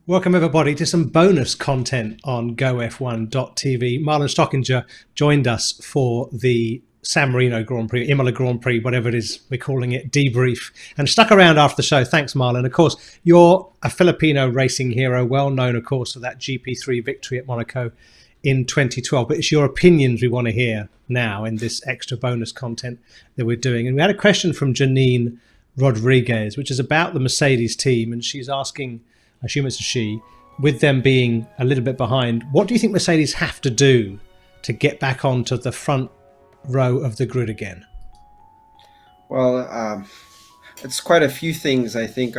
Welcome everybody to some bonus content on GoF1.tv. Marlon Stockinger joined us for the San Marino Grand Prix, Imola Grand Prix, whatever it is we're calling it, debrief, and stuck around after the show. Thanks, Marlon. Of course, you're a Filipino racing hero, well known, of course, for that GP3 victory at Monaco in 2012. But it's your opinions we want to hear now in this extra bonus content that we're doing. And we had a question from Janine Rodriguez, which is about the Mercedes team, and she's asking, I assume it's a she, with them being a little bit behind, what do you think Mercedes have to do to get back onto the front row of the grid again? Well, it's quite a few things. I think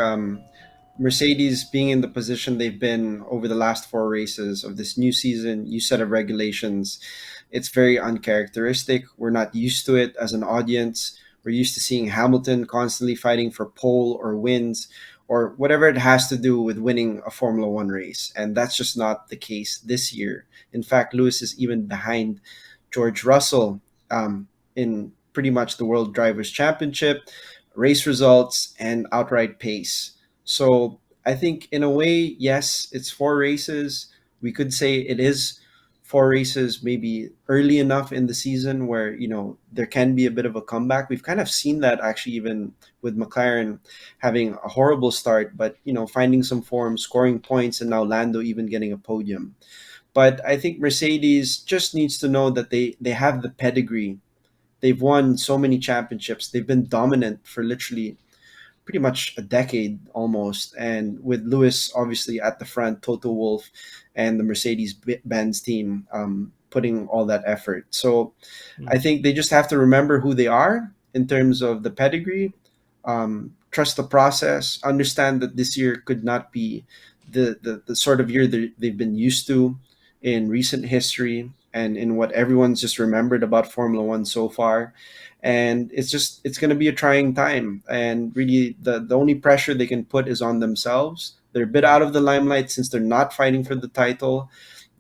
Mercedes being in the position they've been over the last four races of this new season, new set of regulations, it's very uncharacteristic. We're not used to it as an audience. We're used to seeing Hamilton constantly fighting for pole or wins or whatever it has to do with winning a Formula One race. And that's just not the case this year. In fact, Lewis is even behind George Russell in pretty much the World Drivers' Championship, race results, and outright pace. So I think, in a way, yes, it's four races. We could say it is four races, maybe early enough in the season where there can be a bit of a comeback. We've kind of seen that actually, even with McLaren having a horrible start, but finding some form, scoring points, and now Lando even getting a podium. But I think Mercedes just needs to know that they have the pedigree. They've won so many championships. They've been dominant for literally pretty much a decade almost. And with Lewis obviously at the front, Toto Wolff, and the Mercedes Benz team putting all that effort. So I think they just have to remember who they are in terms of the pedigree, trust the process, understand that this year could not be the sort of year that they've been used to in recent history and in what everyone's just remembered about Formula One so far. And it's going to be a trying time. And really, the only pressure they can put is on themselves. They're a bit out of the limelight since they're not fighting for the title.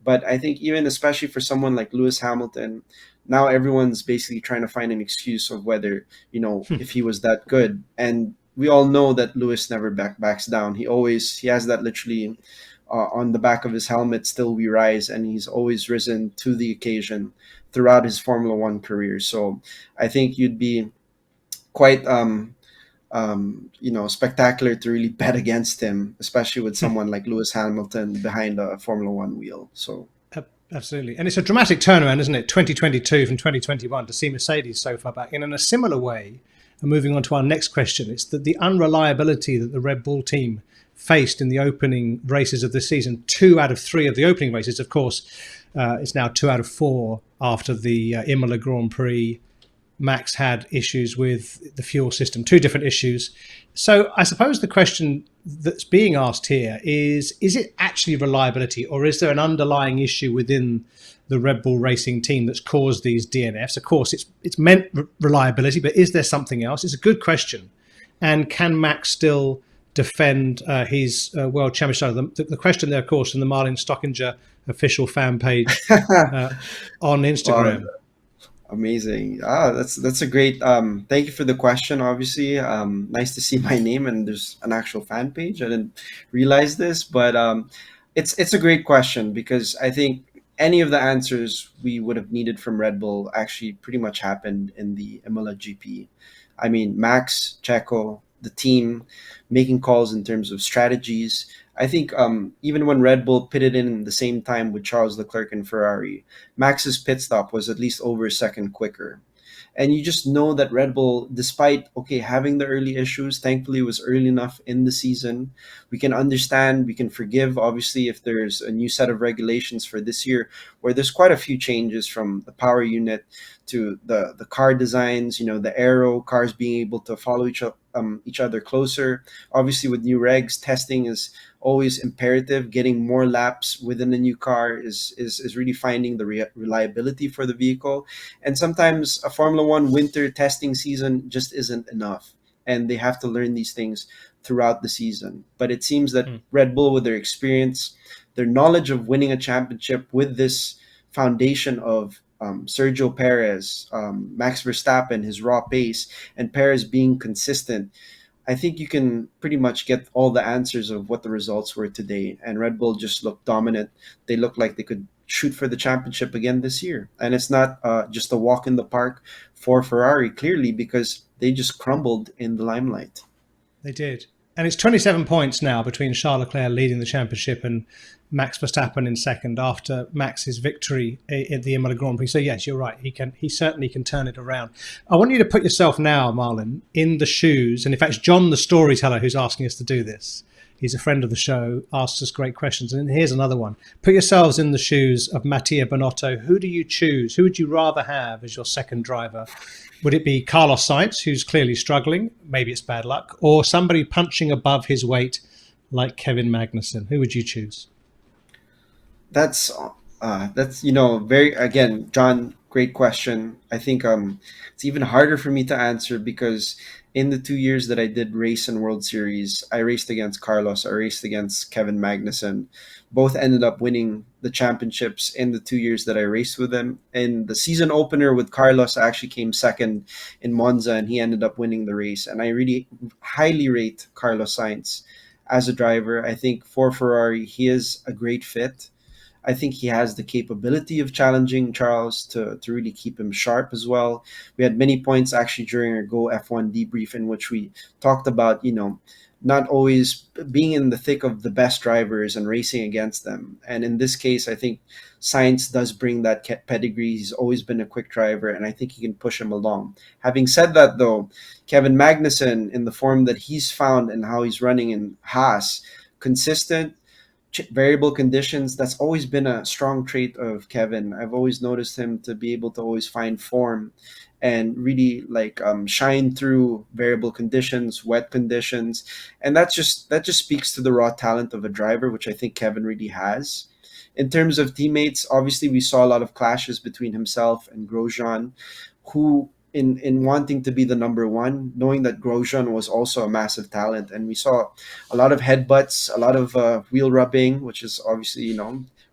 But I think even especially for someone like Lewis Hamilton, now everyone's basically trying to find an excuse of whether, if he was that good. And we all know that Lewis never backs down. He has that literally on the back of his helmet, still we rise, and he's always risen to the occasion throughout his Formula One career. So I think you'd be quite spectacular to really bet against him, especially with someone like Lewis Hamilton behind a Formula One wheel. So Absolutely. And it's a dramatic turnaround, isn't it? 2022 from 2021 to see Mercedes so far back. And in a similar way, and moving on to our next question, it's that the unreliability that the Red Bull team faced in the opening races of the season, 2 out of 3 of the opening races, of course, it's now 2 out of 4 after the Imola Grand Prix. Max had issues with the fuel system, 2 different issues. So I suppose the question that's being asked here is it actually reliability, or is there an underlying issue within the Red Bull Racing team that's caused these DNFs? Of course, it's meant reliability, but is there something else? It's a good question. And can Max still defend his world championship? The question there, of course, from the Marlon Stockinger official fan page on wow, Instagram. amazing. That's a great. Thank you for the question. Obviously, nice to see my name and there's an actual fan page. I didn't realize this, but it's a great question because I think any of the answers we would have needed from Red Bull actually pretty much happened in the Imola GP. I mean, Max, Checo, the team making calls in terms of strategies. I think even when Red Bull pitted in the same time with Charles Leclerc and Ferrari, Max's pit stop was at least over a second quicker. And you just know that Red Bull, despite having the early issues, thankfully it was early enough in the season. We can understand, we can forgive, obviously, if there's a new set of regulations for this year, where there's quite a few changes from the power unit to the car designs, the aero cars being able to follow each other closer. Obviously, with new regs, testing is always imperative. Getting more laps within a new car is really finding the reliability for the vehicle. And sometimes a Formula One winter testing season just isn't enough. And they have to learn these things throughout the season. But it seems that Red Bull, with their experience, their knowledge of winning a championship with this foundation of Sergio Perez, Max Verstappen, his raw pace, and Perez being consistent, I think you can pretty much get all the answers of what the results were today. And Red Bull just looked dominant. They looked like they could shoot for the championship again this year. And it's not just a walk in the park for Ferrari, clearly, because they just crumbled in the limelight. They did. And it's 27 points now between Charles Leclerc leading the championship and Max Verstappen in second after Max's victory at the Imola Grand Prix. So yes, you're right. He certainly can turn it around. I want you to put yourself now, Marlon, in the shoes. And in fact, it's John, the storyteller, who's asking us to do this. He's a friend of the show, asks us great questions. And here's another one. Put yourselves in the shoes of Mattia Binotto. Who do you choose? Who would you rather have as your second driver? Would it be Carlos Sainz, who's clearly struggling? Maybe it's bad luck. Or somebody punching above his weight like Kevin Magnussen? Who would you choose? That's very, again, John, great question. I think it's even harder for me to answer because in the 2 years that I did race in World Series, I raced against Carlos, I raced against Kevin Magnussen. Both ended up winning the championships in the 2 years that I raced with them. In the season opener with Carlos, I actually came second in Monza, and he ended up winning the race. And I really highly rate Carlos Sainz as a driver. I think for Ferrari, he is a great fit. I think he has the capability of challenging Charles to really keep him sharp as well. We had many points actually during our GoF1 debrief in which we talked about, not always being in the thick of the best drivers and racing against them. And in this case, I think Sainz does bring that pedigree. He's always been a quick driver, and I think he can push him along. Having said that, though, Kevin Magnussen, in the form that he's found and how he's running in Haas, consistent, variable conditions, that's always been a strong trait of Kevin. I've always noticed him to be able to always find form and really shine through variable conditions, wet conditions. And that just speaks to the raw talent of a driver, which I think Kevin really has. In terms of teammates, obviously we saw a lot of clashes between himself and Grosjean, who in wanting to be the number one, knowing that Grosjean was also a massive talent. And we saw a lot of headbutts, a lot of wheel rubbing, which is obviously,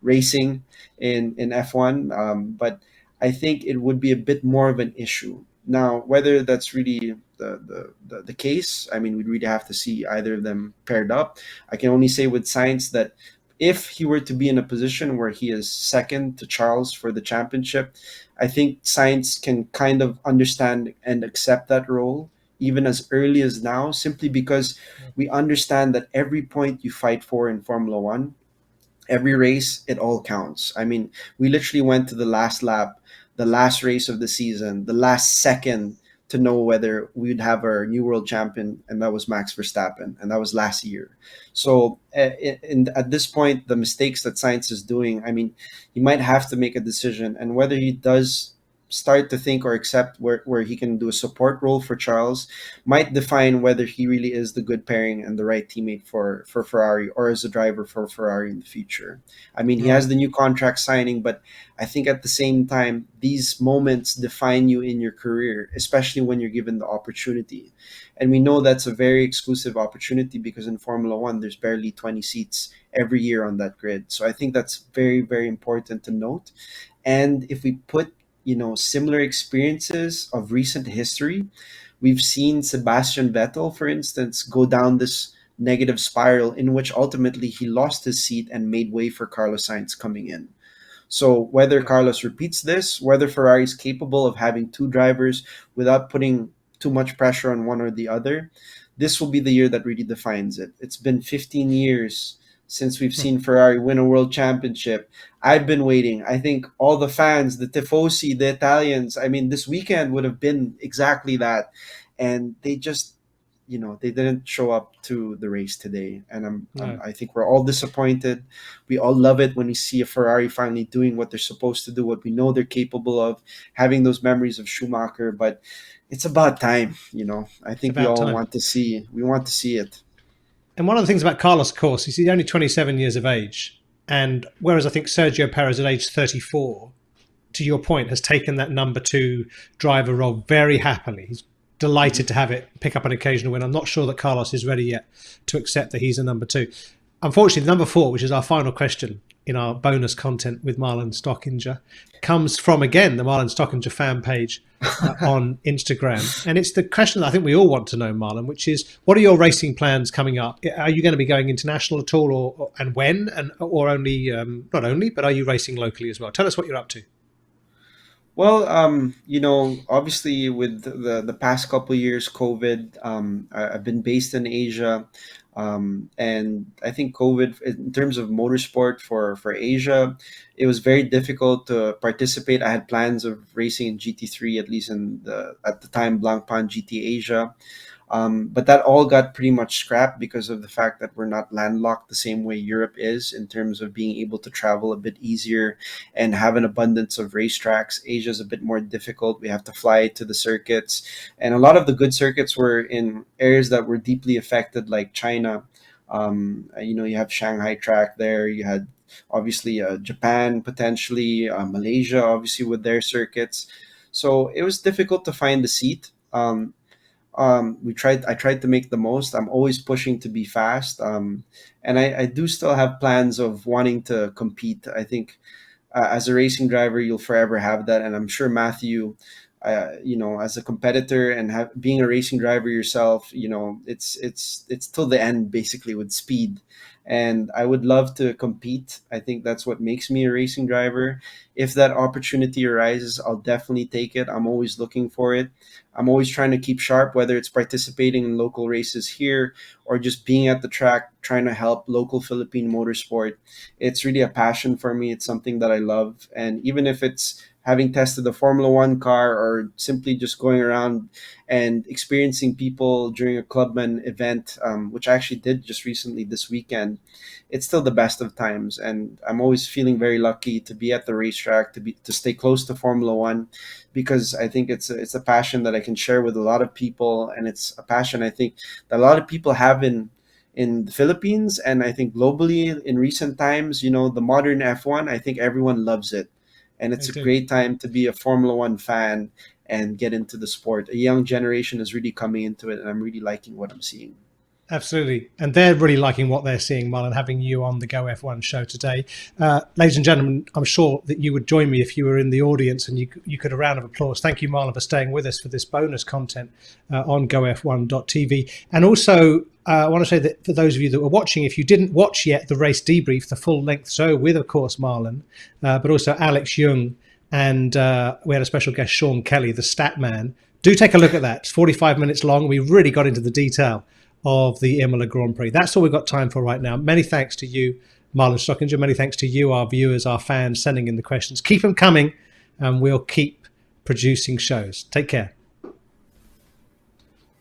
racing in F1. But I think it would be a bit more of an issue. Now, whether that's really the case, I mean, we'd really have to see either of them paired up. I can only say with Sainz that if he were to be in a position where he is second to Charles for the championship, I think Sainz can kind of understand and accept that role even as early as now, simply because we understand that every point you fight for in Formula One, every race, it all counts. I mean, we literally went to the last lap, the last race of the season, the last second to know whether we'd have our new world champion, and that was Max Verstappen, and that was last year. So, at this point, the mistakes that Sainz is doing, I mean, he might have to make a decision, and whether he does start to think or accept where he can do a support role for Charles might define whether he really is the good pairing and the right teammate for Ferrari, or as a driver for Ferrari in the future. I mean, he has the new contract signing, but I think at the same time, these moments define you in your career, especially when you're given the opportunity. And we know that's a very exclusive opportunity because in Formula One, there's barely 20 seats every year on that grid. So I think that's very, very important to note. And if we put similar experiences of recent history, we've seen Sebastian Vettel, for instance, go down this negative spiral in which ultimately he lost his seat and made way for Carlos Sainz coming in. So whether Carlos repeats this, whether Ferrari is capable of having two drivers without putting too much pressure on one or the other, this will be the year that really defines it. It's been 15 years since we've seen Ferrari win a world championship. I've been waiting. I think all the fans, the tifosi, the Italians, I mean, this weekend would have been exactly that. And they just, they didn't show up to the race today. And I think we're all disappointed. We all love it when we see a Ferrari finally doing what they're supposed to do, what we know they're capable of, having those memories of Schumacher. But it's about time, I think we all want to see it. And one of the things about Carlos, of course, is he's only 27 years of age. And whereas I think Sergio Perez at age 34, to your point, has taken that number two driver role very happily. He's delighted to have it, pick up an occasional win. I'm not sure that Carlos is ready yet to accept that he's a number two. unfortunately, number 4, which is our final question in our bonus content with Marlon Stockinger, comes from, again, the Marlon Stockinger fan page on Instagram. And it's the question that I think we all want to know, Marlon, which is, what are your racing plans coming up? Are you going to be going international at all, and when? Or only, not only, but are you racing locally as well? Tell us what you're up to. Well, obviously with the past couple of years, COVID, I've been based in Asia, and I think COVID, in terms of motorsport for Asia, it was very difficult to participate. I had plans of racing in GT3, at least at the time Blancpain GT Asia. But that all got pretty much scrapped because of the fact that we're not landlocked the same way Europe is in terms of being able to travel a bit easier and have an abundance of racetracks. Asia is a bit more difficult. We have to fly to the circuits. And a lot of the good circuits were in areas that were deeply affected, like China. You have Shanghai track there. You had obviously Japan, potentially Malaysia, obviously with their circuits. So it was difficult to find the seat. I tried to make the most. I'm always pushing to be fast, and I do still have plans of wanting to compete. I think as a racing driver you'll forever have that, and I'm sure Matthew, as a competitor and being a racing driver yourself, it's till the end basically with speed. And I would love to compete. I think that's what makes me a racing driver. If that opportunity arises, I'll definitely take it. I'm always looking for it. I'm always trying to keep sharp, whether it's participating in local races here or just being at the track, trying to help local Philippine motorsport. It's really a passion for me. It's something that I love. And even if it's having tested the Formula One car or simply just going around and experiencing people during a Clubman event, which I actually did just recently this weekend, it's still the best of times. And I'm always feeling very lucky to be at the racetrack, to stay close to Formula One, because I think it's a passion that I can share with a lot of people, and it's a passion I think that a lot of people have in the Philippines, and I think globally in recent times. The modern F1, I think everyone loves it, and it's a great time to be a Formula One fan and get into the sport. A young generation is really coming into it, and I'm really liking what I'm seeing. Absolutely. And they're really liking what they're seeing, Marlon, having you on the GoF1 show today. Ladies and gentlemen, I'm sure that you would join me if you were in the audience, and you could a round of applause. Thank you, Marlon, for staying with us for this bonus content on GoF1.tv. And also, I want to say that for those of you that were watching, if you didn't watch yet the race debrief, the full-length show with, of course, Marlon, but also Alex Yoong, and we had a special guest, Sean Kelly, the stat man. Do take a look at that. It's 45 minutes long. We really got into the detail of the Emilia Grand Prix. That's all we've got time for right now. Many thanks to you, Marlon Stockinger. Many thanks to you, our viewers, our fans, sending in the questions. Keep them coming, and we'll keep producing shows. Take care.